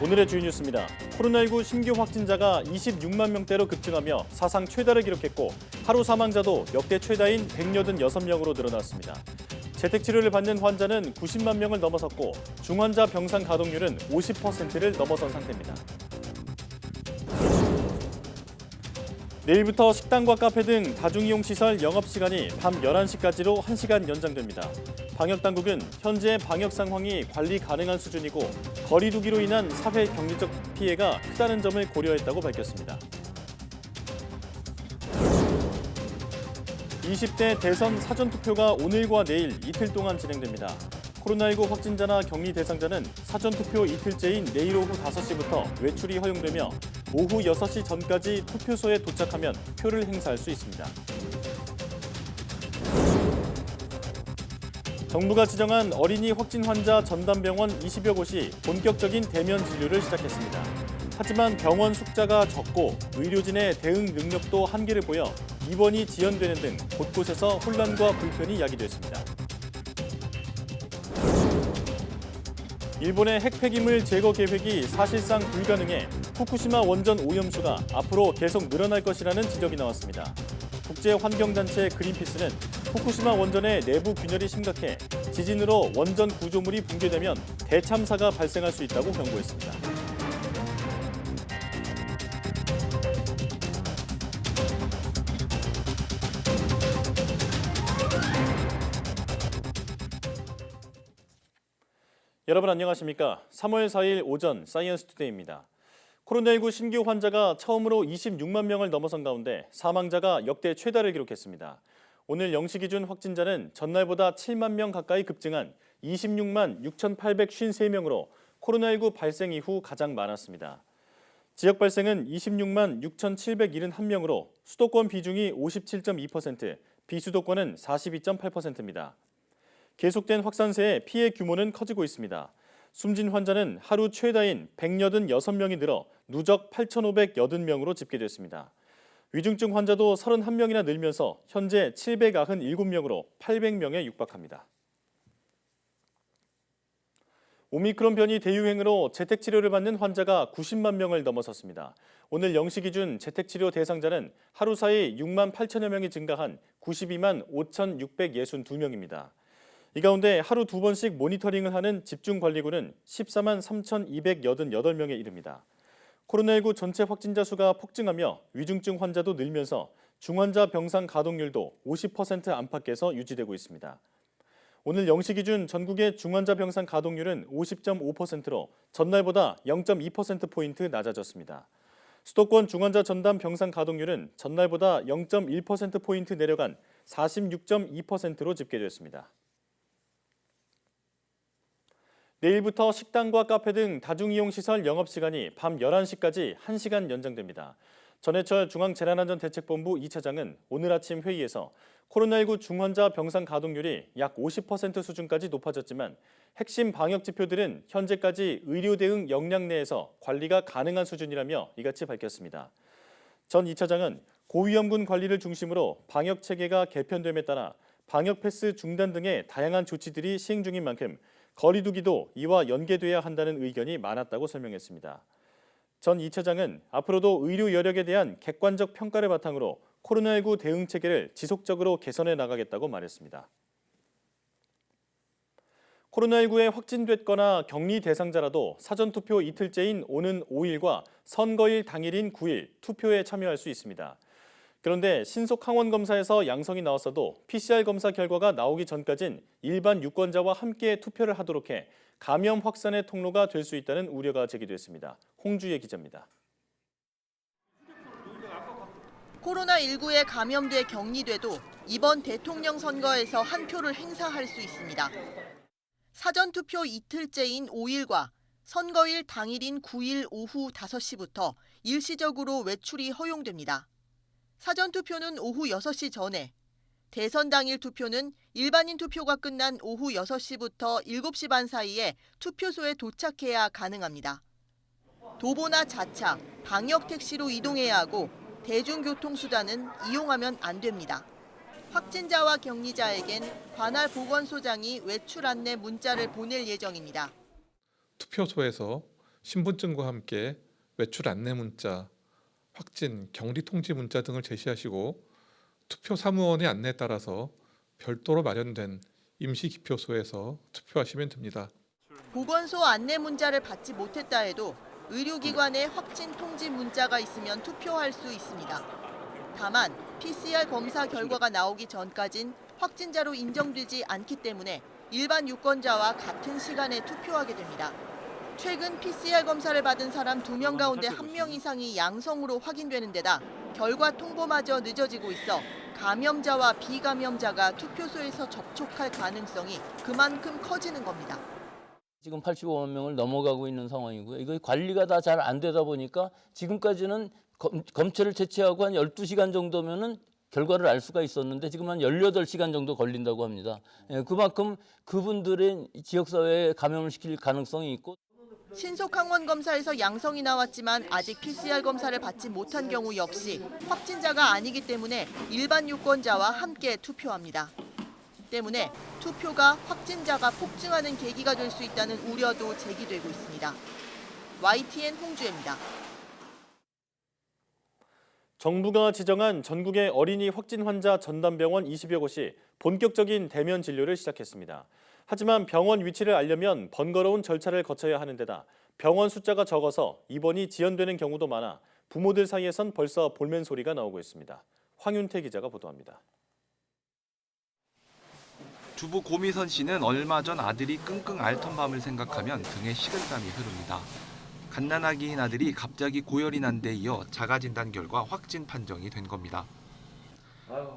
오늘의 주요 뉴스입니다. 코로나19 신규 확진자가 26만 명대로 급증하며 사상 최다를 기록했고 하루 사망자도 역대 최다인 186명으로 늘어났습니다. 재택치료를 받는 환자는 90만 명을 넘어섰고 중환자 병상 가동률은 50%를 넘어선 상태입니다. 내일부터 식당과 카페 등 다중이용시설 영업시간이 밤 11시까지로 1시간 연장됩니다. 방역당국은 현재 방역 상황이 관리 가능한 수준이고 거리 두기로 인한 사회 경제적 피해가 크다는 점을 고려했다고 밝혔습니다. 20대 대선 사전투표가 오늘과 내일 이틀 동안 진행됩니다. 코로나19 확진자나 격리 대상자는 사전투표 이틀째인 내일 오후 5시부터 외출이 허용되며 오후 6시 전까지 투표소에 도착하면 표를 행사할 수 있습니다. 정부가 지정한 어린이 확진 환자 전담병원 20여 곳이 본격적인 대면 진료를 시작했습니다. 하지만 병원 숫자가 적고 의료진의 대응 능력도 한계를 보여 입원이 지연되는 등 곳곳에서 혼란과 불편이 야기됐습니다. 일본의 핵 폐기물 제거 계획이 사실상 불가능해 후쿠시마 원전 오염수가 앞으로 계속 늘어날 것이라는 지적이 나왔습니다. 국제환경단체 그린피스는 후쿠시마 원전의 내부 균열이 심각해 지진으로 원전 구조물이 붕괴되면 대참사가 발생할 수 있다고 경고했습니다. 여러분 안녕하십니까? 3월 4일 오전 사이언스 투데이입니다. 코로나19 신규 환자가 처음으로 26만 명을 넘어선 가운데 사망자가 역대 최다를 기록했습니다. 오늘 0시 기준 확진자는 전날보다 7만 명 가까이 급증한 26만 6,853명으로 코로나19 발생 이후 가장 많았습니다. 지역 발생은 26만 6,771명으로 수도권 비중이 57.2%, 비수도권은 42.8%입니다. 계속된 확산세에 피해 규모는 커지고 있습니다. 숨진 환자는 하루 최다인 186명이 늘어 누적 8,580명으로 집계됐습니다. 위중증 환자도 31명이나 늘면서 현재 797명으로 800명에 육박합니다. 오미크론 변이 대유행으로 재택치료를 받는 환자가 90만 명을 넘어섰습니다. 오늘 0시 기준 재택치료 대상자는 하루 사이 6만 8천여 명이 증가한 92만 5,662명입니다. 이 가운데 하루 2번씩 모니터링을 하는 집중관리군은 14만 3,288명에 이릅니다. 코로나19 전체 확진자 수가 폭증하며 위중증 환자도 늘면서 중환자 병상 가동률도 50% 안팎에서 유지되고 있습니다. 오늘 0시 기준 전국의 중환자 병상 가동률은 50.5%로 전날보다 0.2%포인트 낮아졌습니다. 수도권 중환자 전담 병상 가동률은 전날보다 0.1%포인트 내려간 46.2%로 집계됐습니다. 내일부터 식당과 카페 등 다중이용시설 영업시간이 밤 11시까지 1시간 연장됩니다. 전해철 중앙재난안전대책본부 2차장은 오늘 아침 회의에서 코로나19 중환자 병상 가동률이 약 50% 수준까지 높아졌지만 핵심 방역 지표들은 현재까지 의료 대응 역량 내에서 관리가 가능한 수준이라며 이같이 밝혔습니다. 전 2차장은 고위험군 관리를 중심으로 방역 체계가 개편됨에 따라 방역 패스 중단 등의 다양한 조치들이 시행 중인 만큼 거리 두기도 이와 연계돼야 한다는 의견이 많았다고 설명했습니다. 전 2차장은 앞으로도 의료 여력에 대한 객관적 평가를 바탕으로 코로나19 대응 체계를 지속적으로 개선해 나가겠다고 말했습니다. 코로나19에 확진됐거나 격리 대상자라도 사전투표 이틀째인 오는 5일과 선거일 당일인 9일 투표에 참여할 수 있습니다. 그런데 신속 항원 검사에서 양성이 나왔어도 PCR 검사 결과가 나오기 전까진 일반 유권자와 함께 투표를 하도록 해 감염 확산의 통로가 될 수 있다는 우려가 제기됐습니다. 홍주혜 기자입니다. 코로나19에 감염돼 격리돼도 이번 대통령 선거에서 한 표를 행사할 수 있습니다. 사전투표 이틀째인 5일과 선거일 당일인 9일 오후 5시부터 일시적으로 외출이 허용됩니다. 사전투표는 오후 6시 전에, 대선 당일 투표는 일반인 투표가 끝난 오후 6시부터 7시 반 사이에 투표소에 도착해야 가능합니다. 도보나 자차, 방역 택시로 이동해야 하고 대중교통수단은 이용하면 안 됩니다. 확진자와 격리자에겐 관할 보건소장이 외출 안내 문자를 보낼 예정입니다. 투표소에서 신분증과 함께 외출 안내 문자, 확진, 격리 통지 문자 등을 제시하시고 투표 사무원의 안내에 따라서 별도로 마련된 임시 기표소에서 투표하시면 됩니다. 보건소 안내 문자를 받지 못했다 해도 의료기관에 확진 통지 문자가 있으면 투표할 수 있습니다. 다만 PCR 검사 결과가 나오기 전까진 확진자로 인정되지 않기 때문에 일반 유권자와 같은 시간에 투표하게 됩니다. 최근 PCR 검사를 받은 사람 2명 가운데 1명 이상이 양성으로 확인되는 데다 결과 통보마저 늦어지고 있어 감염자와 비감염자가 투표소에서 접촉할 가능성이 그만큼 커지는 겁니다. 지금 85만 명을 넘어가고 있는 상황이고요. 이거 관리가 다 잘 안 되다 보니까 지금까지는 검체를 채취하고 한 12시간 정도면은 결과를 알 수가 있었는데 지금 한 18시간 정도 걸린다고 합니다. 그만큼 그분들의 지역사회에 감염을 시킬 가능성이 있고. 신속항원 검사에서 양성이 나왔지만 아직 PCR 검사를 받지 못한 경우 역시 확진자가 아니기 때문에 일반 유권자와 함께 투표합니다. 때문에 투표가 확진자가 폭증하는 계기가 될 수 있다는 우려도 제기되고 있습니다. YTN 홍주혜입니다. 정부가 지정한 전국의 어린이 확진 환자 전담병원 20여 곳이 본격적인 대면 진료를 시작했습니다. 하지만 병원 위치를 알려면 번거로운 절차를 거쳐야 하는 데다 병원 숫자가 적어서 입원이 지연되는 경우도 많아 부모들 사이에선 벌써 볼멘 소리가 나오고 있습니다. 황윤태 기자가 보도합니다. 주부 고미선 씨는 얼마 전 아들이 끙끙 앓던 밤을 생각하면 등에 식은땀이 흐릅니다. 갓난아기인 아들이 갑자기 고열이 난 데 이어 자가진단 결과 확진 판정이 된 겁니다.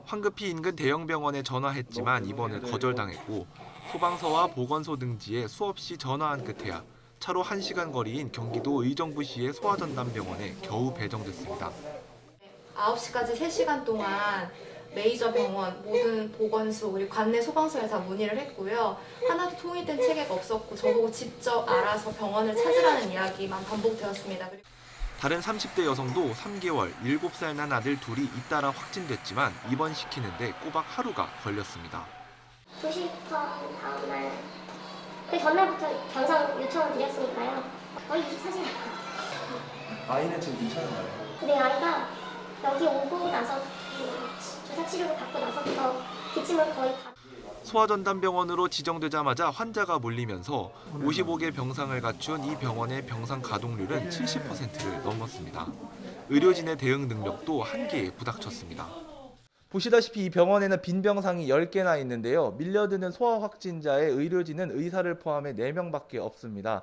황급히 인근 대형병원에 전화했지만 입원을 거절당했고 소방서와 보건소 등지에 수없이 전화한 끝에야 차로 1시간 거리인 경기도 의정부시의 소아전담병원에 겨우 배정됐습니다. 9시까지 3시간 동안 메이저 병원, 모든 보건소, 그리고 관내 소방서에 다 문의를 했고요. 하나도 통일된 체계가 없었고 저보고 직접 알아서 병원을 찾으라는 이야기만 반복되었습니다. 다른 30대 여성도 3개월, 7살 난 아들 둘이 잇따라 확진됐지만 입원시키는데 꼬박 하루가 걸렸습니다. 2시부터 다음날, 그 전날부터 변상 요청을 드렸으니까요. 거의 24시간. 아이는 지금 괜찮은가요? 네, 아이가 여기 오고 나서 주사 치료를 받고 나서부터 기침을 거의 다. 소아전담병원으로 지정되자마자 환자가 몰리면서 55개 병상을 갖춘 이 병원의 병상 가동률은 70%를 넘었습니다. 의료진의 대응 능력도 한계에 부닥쳤습니다. 보시다시피 이 병원에는 빈 병상이 10개나 있는데요. 밀려드는 소아 확진자의 의료진은 의사를 포함해 4명밖에 없습니다.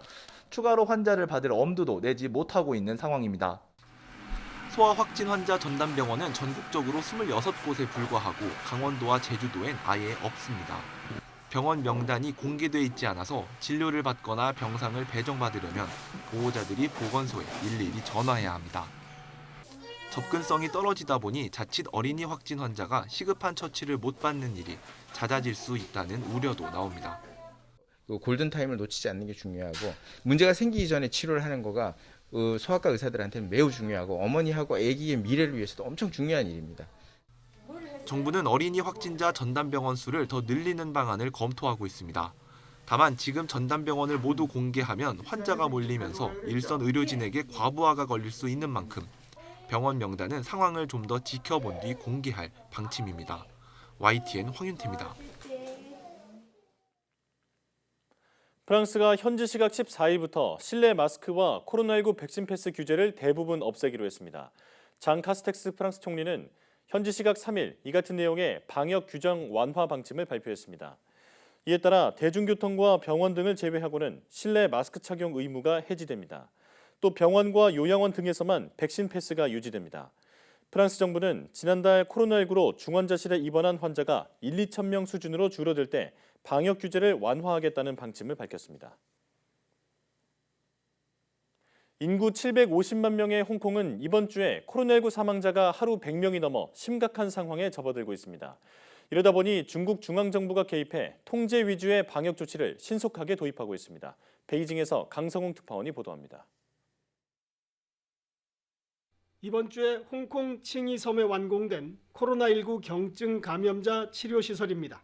추가로 환자를 받을 엄두도 내지 못하고 있는 상황입니다. 소아 확진 환자 전담병원은 전국적으로 26곳에 불과하고 강원도와 제주도엔 아예 없습니다. 병원 명단이 공개돼 있지 않아서 진료를 받거나 병상을 배정받으려면 보호자들이 보건소에 일일이 전화해야 합니다. 접근성이 떨어지다 보니 자칫 어린이 확진 환자가 시급한 처치를 못 받는 일이 잦아질 수 있다는 우려도 나옵니다. 골든타임을 놓치지 않는 게 중요하고 문제가 생기기 전에 치료를 하는 거가 소아과 의사들한테는 매우 중요하고 어머니하고 아기의 미래를 위해서도 엄청 중요한 일입니다. 정부는 어린이 확진자 전담병원 수를 더 늘리는 방안을 검토하고 있습니다. 다만 지금 전담병원을 모두 공개하면 환자가 몰리면서 일선 의료진에게 과부하가 걸릴 수 있는 만큼 병원 명단은 상황을 좀 더 지켜본 뒤 공개할 방침입니다. YTN 황윤태입니다. 프랑스가 현지 시각 14일부터 실내 마스크와 코로나19 백신 패스 규제를 대부분 없애기로 했습니다. 장 카스텍스 프랑스 총리는 현지 시각 3일 이 같은 내용의 방역 규정 완화 방침을 발표했습니다. 이에 따라 대중교통과 병원 등을 제외하고는 실내 마스크 착용 의무가 해지됩니다. 또 병원과 요양원 등에서만 백신 패스가 유지됩니다. 프랑스 정부는 지난달 코로나19로 중환자실에 입원한 환자가 2천 명 수준으로 줄어들 때 방역 규제를 완화하겠다는 방침을 밝혔습니다. 인구 750만 명의 홍콩은 이번 주에 코로나19 사망자가 하루 100명이 넘어 심각한 상황에 접어들고 있습니다. 이러다 보니 중국 중앙정부가 개입해 통제 위주의 방역 조치를 신속하게 도입하고 있습니다. 베이징에서 강성웅 특파원이 보도합니다. 이번 주에 홍콩 칭이섬에 완공된 코로나19 경증 감염자 치료시설입니다.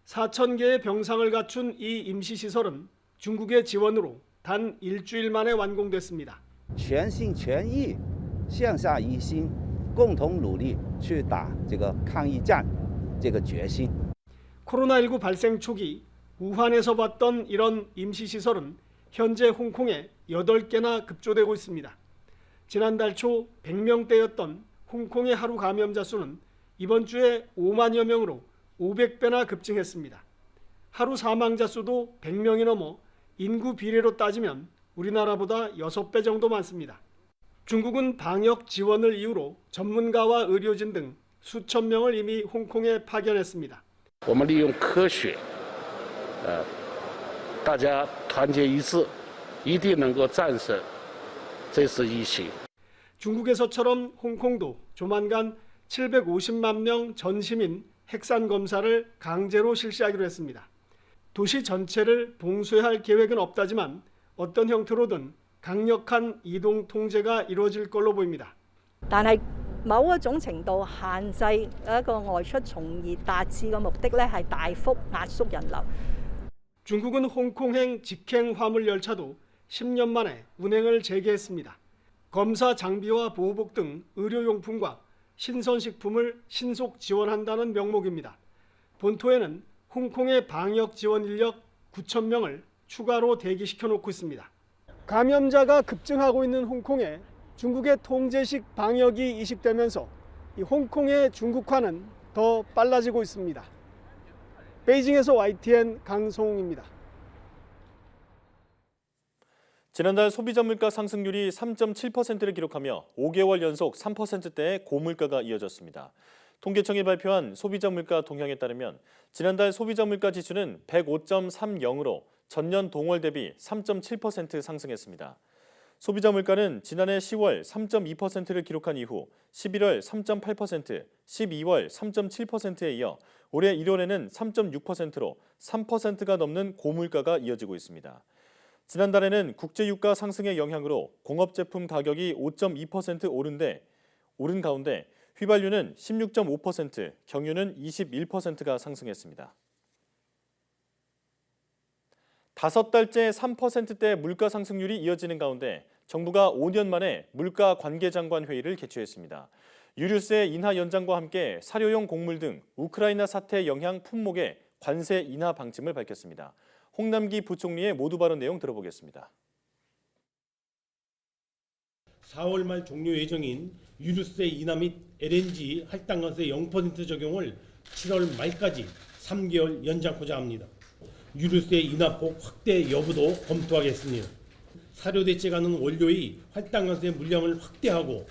4,000개의 병상을 갖춘 이 임시시설은 중국의 지원으로 단 일주일 만에 완공됐습니다. 全心全意向下一心，共同努力去打这个抗疫战，这个决心。 코로나19 발생 초기 우한에서 봤던 이런 임시시설은 현재 홍콩에 8개나 급조되고 있습니다. 지난달 초 100명대였던 홍콩의 하루 감염자 수는 이번 주에 5만여 명으로 500배나 급증했습니다. 하루 사망자 수도 100명이 넘어 인구 비례로 따지면 우리나라보다 6배 정도 많습니다. 중국은 방역 지원을 이유로 전문가와 의료진 등 수천 명을 이미 홍콩에 파견했습니다. 我们利用科学，大家团结一致，一定能够战胜这次疫情。 중국에서처럼 홍콩도 조만간 750만 명 전 시민 핵산 검사를 강제로 실시하기로 했습니다. 도시 전체를 봉쇄할 계획은 없다지만 어떤 형태로든 강력한 이동 통제가 이루어질 걸로 보입니다. 但係某一種程度限制一個外出，從而達至嘅目的咧係大幅壓縮人流。 중국은 홍콩행 직행 화물 열차도 10년 만에 운행을 재개했습니다. 검사 장비와 보호복 등 의료용품과 신선식품을 신속 지원한다는 명목입니다. 본토에는 홍콩의 방역 지원 인력 9천 명을 추가로 대기시켜 놓고 있습니다. 감염자가 급증하고 있는 홍콩에 중국의 통제식 방역이 이식되면서 이 홍콩의 중국화는 더 빨라지고 있습니다. 베이징에서 YTN 강성웅입니다. 지난달 소비자 물가 상승률이 3.7%를 기록하며 5개월 연속 3%대의 고물가가 이어졌습니다. 통계청이 발표한 소비자 물가 동향에 따르면 지난달 소비자 물가 지수는 105.30으로 전년 동월 대비 3.7% 상승했습니다. 소비자 물가는 지난해 10월 3.2%를 기록한 이후 11월 3.8%, 12월 3.7%에 이어 올해 1월에는 3.6%로 3%가 넘는 고물가가 이어지고 있습니다. 지난달에는 국제유가 상승의 영향으로 공업제품 가격이 5.2% 오른 가운데 휘발유는 16.5%, 경유는 21%가 상승했습니다. 5달째 3%대 물가 상승률이 이어지는 가운데 정부가 5년 만에 물가 관계장관 회의를 개최했습니다. 유류세 인하 연장과 함께 사료용 곡물 등 우크라이나 사태 영향 품목의 관세 인하 방침을 밝혔습니다. 홍남기 부총리의 모두 발언 내용 들어보겠습니다. 4월 말 종료 예정인 유류세 인하 및 LNG 할당관세 0% 적용을 7월 말까지 3개월 연장하고자 합니다. 유류세 인하폭 확대 여부도 검토하겠습니다. 사료 대체가능 원료의 할당관세 물량을 확대하고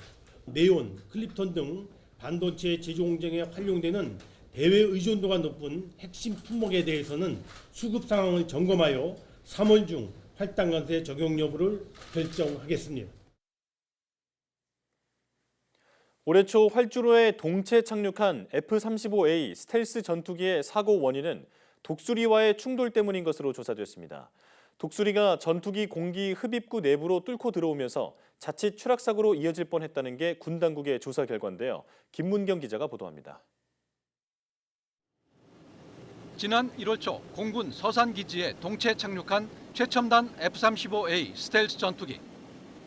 네온, 클립톤 등 반도체 제조 공정에 활용되는 대외 의존도가 높은 핵심 품목에 대해서는 수급 상황을 점검하여 3월 중 할당관세 적용 여부를 결정하겠습니다. 올해 초 활주로에 동체 착륙한 F-35A 스텔스 전투기의 사고 원인은 독수리와의 충돌 때문인 것으로 조사됐습니다. 독수리가 전투기 공기 흡입구 내부로 뚫고 들어오면서 자칫 추락 사고로 이어질 뻔했다는 게 군 당국의 조사 결과인데요. 김문경 기자가 보도합니다. 지난 1월 초 공군 서산기지에 동체 착륙한 최첨단 F-35A 스텔스 전투기.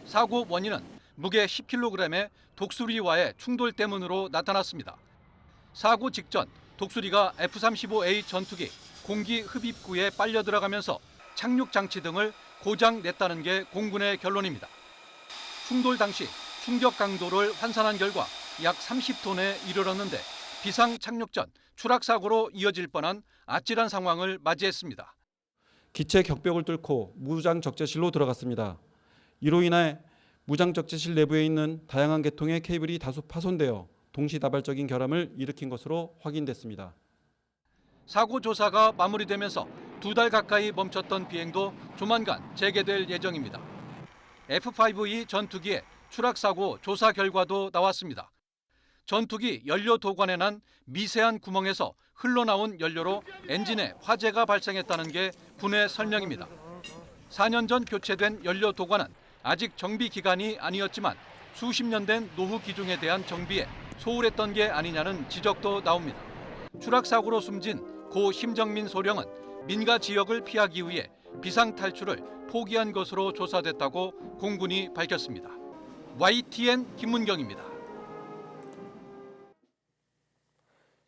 사고 원인은 무게 10kg의 독수리와의 충돌 때문으로 나타났습니다. 사고 직전 독수리가 F-35A 전투기 공기 흡입구에 빨려 들어가면서 착륙 장치 등을 고장 냈다는 게 공군의 결론입니다. 충돌 당시 충격 강도를 환산한 결과 약 30톤에 이르렀는데 비상 착륙 전 추락 사고로 이어질 뻔한 아찔한 상황을 맞이했습니다. 기체 격벽을 뚫고 무장 적재실로 들어갔습니다. 이로 인해 무장 적재실 내부에 있는 다양한 계통의 케이블이 다수 파손되어 동시다발적인 결함을 일으킨 것으로 확인됐습니다. 사고 조사가 마무리되면서 2달 가까이 멈췄던 비행도 조만간 재개될 예정입니다. F-5E 전투기의 추락 사고 조사 결과도 나왔습니다. 전투기 연료 도관에 난 미세한 구멍에서 흘러나온 연료로 엔진에 화재가 발생했다는 게 군의 설명입니다. 4년 전 교체된 연료 도관은 아직 정비 기간이 아니었지만 수십 년 된 노후 기종에 대한 정비에 소홀했던 게 아니냐는 지적도 나옵니다. 추락 사고로 숨진 고 심정민 소령은 민가 지역을 피하기 위해 비상 탈출을 포기한 것으로 조사됐다고 공군이 밝혔습니다. YTN 김문경입니다.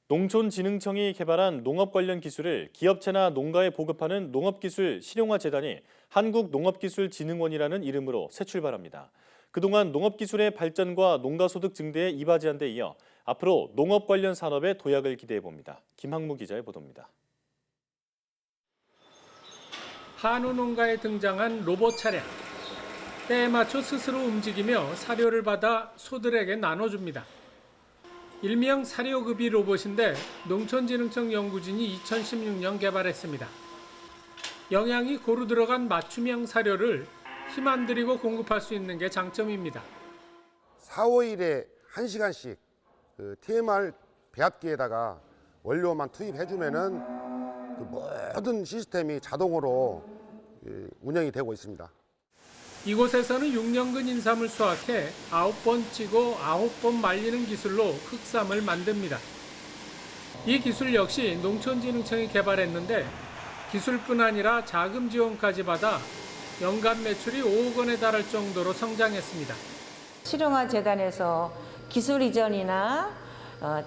농촌진흥청이 개발한 농업 관련 기술을 기업체나 농가에 보급하는 농업기술 실용화 재단이 한국농업기술진흥원이라는 이름으로 새 출발합니다. 그동안 농업기술의 발전과 농가소득 증대에 이바지한 데 이어 앞으로 농업 관련 산업의 도약을 기대해 봅니다. 김학무 기자의 보도입니다. 한우 농가에 등장한 로봇 차량. 때에 맞춰 스스로 움직이며 사료를 받아 소들에게 나눠줍니다. 일명 사료급이 로봇인데 농촌진흥청 연구진이 2016년 개발했습니다. 영양이 고루 들어간 맞춤형 사료를 힘 안 들이고 공급할 수 있는 게 장점입니다. 4, 5일에 1시간씩 TMR 배합기에다가 원료만 투입해주면은 그 모든 시스템이 자동으로 운영이 되고 있습니다. 이곳에서는 6년근 인삼을 수확해 9번 찌고 9번 말리는 기술로 흑삼을 만듭니다. 이 기술 역시 농촌진흥청이 개발했는데 기술뿐 아니라 자금 지원까지 받아 연간 매출이 5억 원에 달할 정도로 성장했습니다. 실용화 재단에서 기술 이전이나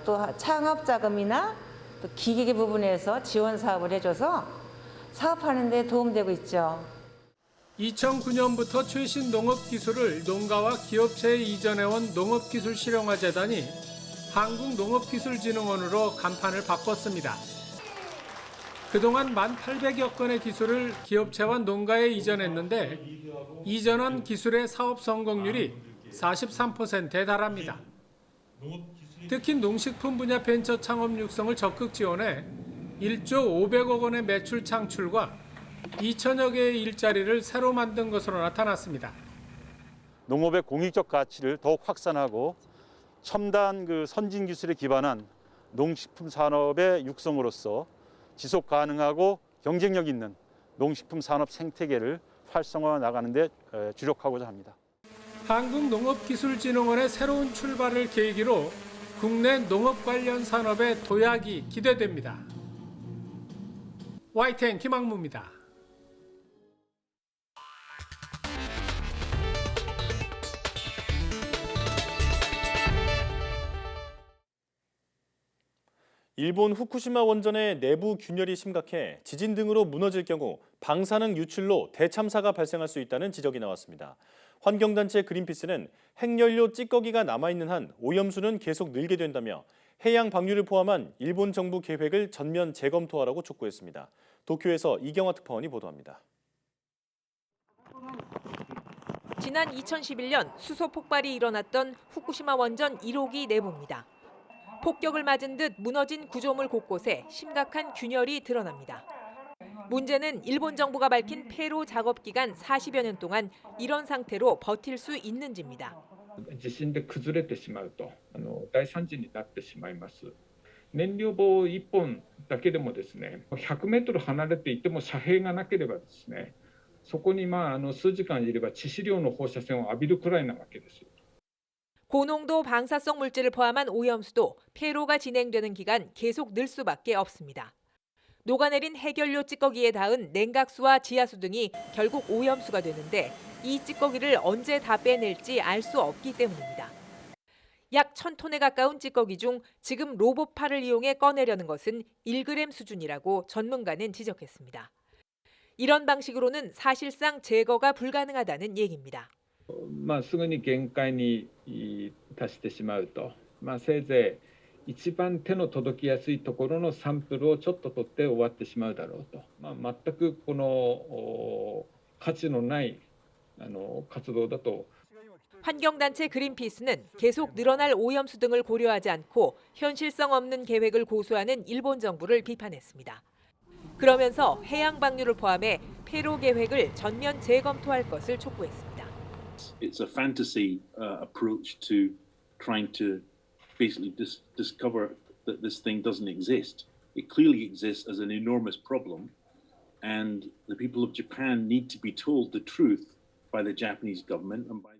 또 창업 자금이나 또 기계 부분에서 지원 사업을 해줘서 사업하는 데 도움되고 있죠. 2009년부터 최신 농업 기술을 농가와 기업체에 이전해온 농업기술실용화재단이 한국농업기술진흥원으로 간판을 바꿨습니다. 그동안 1,800여 건의 기술을 기업체와 농가에 이전했는데 이전한 기술의 사업 성공률이 43%에 달합니다. 특히 농식품 분야 벤처 창업 육성을 적극 지원해 1조 500억 원의 매출 창출과 2천여 개의 일자리를 새로 만든 것으로 나타났습니다. 농업의 공익적 가치를 더욱 확산하고 첨단 선진 기술에 기반한 농식품 산업의 육성으로서 지속 가능하고 경쟁력 있는 농식품 산업 생태계를 활성화 나가는 데 주력하고자 합니다. 한국농업기술진흥원의 새로운 출발을 계기로 국내 농업 관련 산업의 도약이 기대됩니다. YTN 김학무입니다. 일본 후쿠시마 원전의 내부 균열이 심각해 지진 등으로 무너질 경우 방사능 유출로 대참사가 발생할 수 있다는 지적이 나왔습니다. 환경단체 그린피스는 핵연료 찌꺼기가 남아있는 한 오염수는 계속 늘게 된다며 해양 방류를 포함한 일본 정부 계획을 전면 재검토하라고 촉구했습니다. 도쿄에서 이경화 특파원이 보도합니다. 지난 2011년 수소 폭발이 일어났던 후쿠시마 원전 1호기 내부입니다. 폭격을 맞은 듯 무너진 구조물 곳곳에 심각한 균열이 드러납니다. 문제는 일본 정부가 밝힌 폐로 작업 기간 40여 년 동안 이런 상태로 버틸 수 있는지입니다. 地震で崩れてしまうと大惨事になってしまいます。燃料棒1本だけでもですね、100メートル離れていても遮蔽がなければですね、そこに数時間いれば致死量の放射線を浴びるくらいなわけです。 고농도 방사성 물질을 포함한 오염수도 폐로가 진행되는 기간 계속 늘 수밖에 없습니다. 녹아내린 핵연료 찌꺼기에 닿은 냉각수와 지하수 등이 결국 오염수가 되는데 이 찌꺼기를 언제 다 빼낼지 알 수 없기 때문입니다. 약 1,000톤에 가까운 찌꺼기 중 지금 로봇팔을 이용해 꺼내려는 것은 1g 수준이라고 전문가는 지적했습니다. 이런 방식으로는 사실상 제거가 불가능하다는 얘기입니다. すぐに限界に達してしまうと、せいぜい一番手の届きやすいところのサンプルをちょっと取って終わってしまうだろうと、全くこの価値のない活動だと。 환경단체 그린피스는 계속 늘어날 오염수 등을 고려하지 않고 현실성 없는 계획을 고수하는 일본 정부를 비판했습니다. 그러면서 해양 방류를 포함해 폐로 계획을 전면 재검토할 것을 촉구했습니다. It's a fantasy approach to trying to basically discover that this thing doesn't exist. It clearly exists as an enormous problem, and the people of Japan need to be told the truth by the Japanese government and by the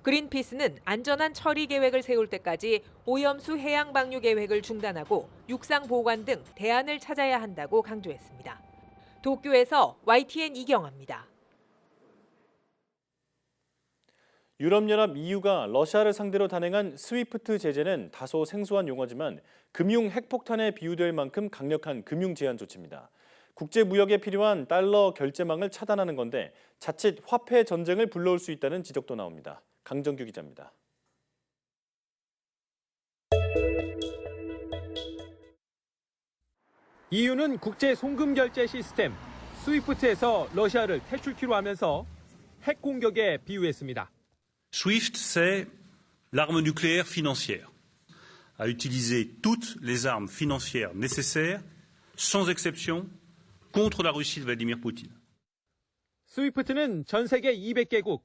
그린피스는 안전한 처리 계획을 세울 때까지 오염수 해양 방류 계획을 중단하고 육상 보관 등 대안을 찾아야 한다고 강조했습니다. 도쿄에서 YTN 이경아입니다. 유럽연합 EU가 러시아를 상대로 단행한 스위프트 제재는 다소 생소한 용어지만 금융 핵폭탄에 비유될 만큼 강력한 금융 제한 조치입니다. 국제 무역에 필요한 달러 결제망을 차단하는 건데 자칫 화폐 전쟁을 불러올 수 있다는 지적도 나옵니다. 강정규 기자입니다. EU는 국제 송금 결제 시스템 스위프트에서 러시아를 퇴출키로 하면서 핵 공격에 비유했습니다. SWIFT, c'est l'arme nucléaire financière, à utiliser toutes les armes financières nécessaires, sans exception, contre la Russie de Vladimir Poutine. 스위프트는 전 세계 200개국,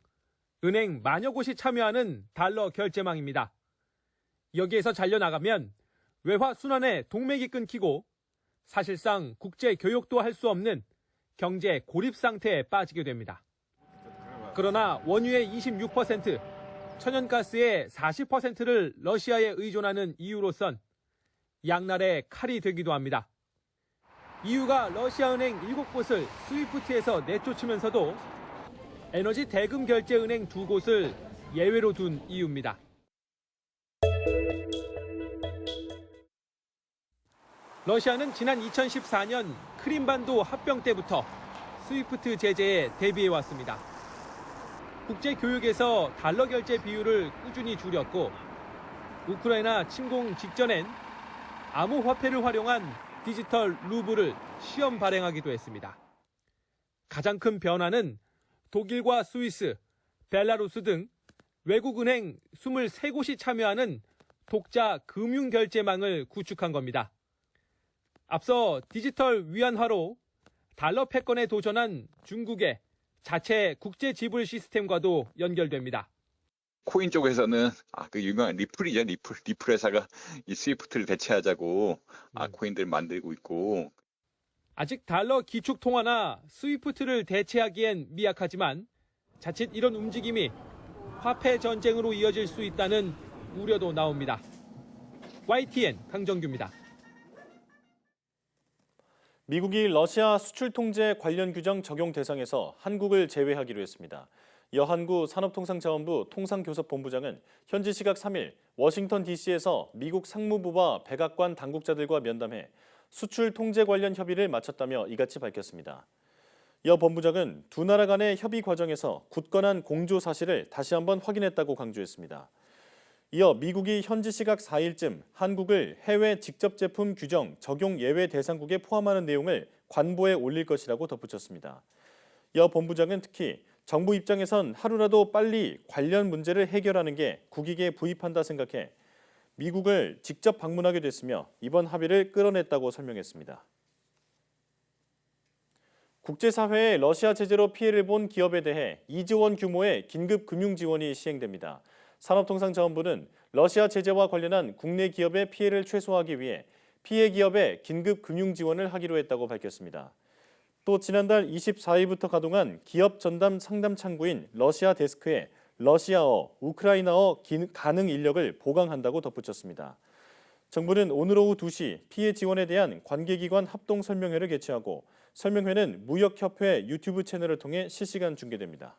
은행 만여 곳이 참여하는 달러 결제망입니다. 여기에서 잘려나가면 외화 순환의 동맥이 끊기고 사실상 국제 교역도 할 수 없는 경제 고립 상태에 빠지게 됩니다. 그러나 원유의 26%, 천연가스의 40%를 러시아에 의존하는 EU로선 양날의 칼이 되기도 합니다. EU가 러시아은행 7곳을 스위프트에서 내쫓으면서도 에너지 대금 결제 은행 2곳을 예외로 둔 이유입니다. 러시아는 지난 2014년 크림반도 합병 때부터 스위프트 제재에 대비해왔습니다. 국제 교육에서 달러 결제 비율을 꾸준히 줄였고 우크라이나 침공 직전엔 암호화폐를 활용한 디지털 루블을 시험 발행하기도 했습니다. 가장 큰 변화는 독일과 스위스, 벨라루스 등 외국은행 23곳이 참여하는 독자 금융결제망을 구축한 겁니다. 앞서 디지털 위안화로 달러 패권에 도전한 중국의 자체 국제 지불 시스템과도 연결됩니다. 코인 쪽에서는 그 유명한 리플이죠. 리플 회사가 이 스위프트를 대체하자고 코인들을 만들고 있고. 아직 달러 기축 통화나 스위프트를 대체하기엔 미약하지만 자칫 이런 움직임이 화폐 전쟁으로 이어질 수 있다는 우려도 나옵니다. YTN 강정규입니다. 미국이 러시아 수출 통제 관련 규정 적용 대상에서 한국을 제외하기로 했습니다. 여한구 산업통상자원부 통상교섭본부장은 현지 시각 3일 워싱턴 DC에서 미국 상무부와 백악관 당국자들과 면담해 수출 통제 관련 협의를 마쳤다며 이같이 밝혔습니다. 여 본부장은 두 나라 간의 협의 과정에서 굳건한 공조 사실을 다시 한번 확인했다고 강조했습니다. 이어 미국이 현지 시각 4일쯤 한국을 해외 직접 제품 규정 적용 예외 대상국에 포함하는 내용을 관보에 올릴 것이라고 덧붙였습니다. 여 본부장은 특히 정부 입장에선 하루라도 빨리 관련 문제를 해결하는 게 국익에 부입한다 생각해 미국을 직접 방문하게 됐으며 이번 합의를 끌어냈다고 설명했습니다. 국제사회의 러시아 제재로 피해를 본 기업에 대해 2조 원 규모의 긴급 금융 지원이 시행됩니다. 산업통상자원부는 러시아 제재와 관련한 국내 기업의 피해를 최소화하기 위해 피해 기업에 긴급 금융 지원을 하기로 했다고 밝혔습니다. 또 지난달 24일부터 가동한 기업 전담 상담 창구인 러시아 데스크에 러시아어, 우크라이나어 가능 인력을 보강한다고 덧붙였습니다. 정부는 오늘 오후 2시 피해 지원에 대한 관계기관 합동 설명회를 개최하고 설명회는 무역협회 유튜브 채널을 통해 실시간 중계됩니다.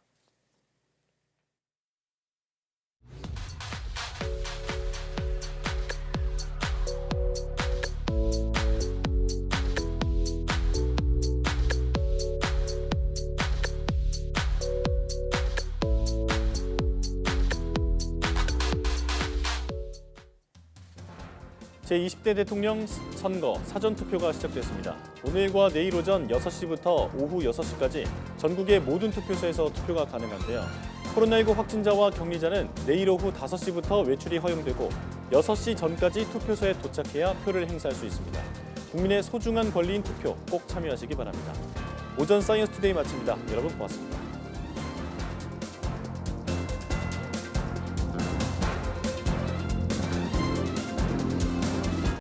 제20대 대통령 선거 사전투표가 시작됐습니다. 오늘과 내일 오전 6시부터 오후 6시까지 전국의 모든 투표소에서 투표가 가능한데요. 코로나19 확진자와 격리자는 내일 오후 5시부터 외출이 허용되고 6시 전까지 투표소에 도착해야 표를 행사할 수 있습니다. 국민의 소중한 권리인 투표 꼭 참여하시기 바랍니다. 오전 사이언스 투데이 마칩니다. 여러분 고맙습니다.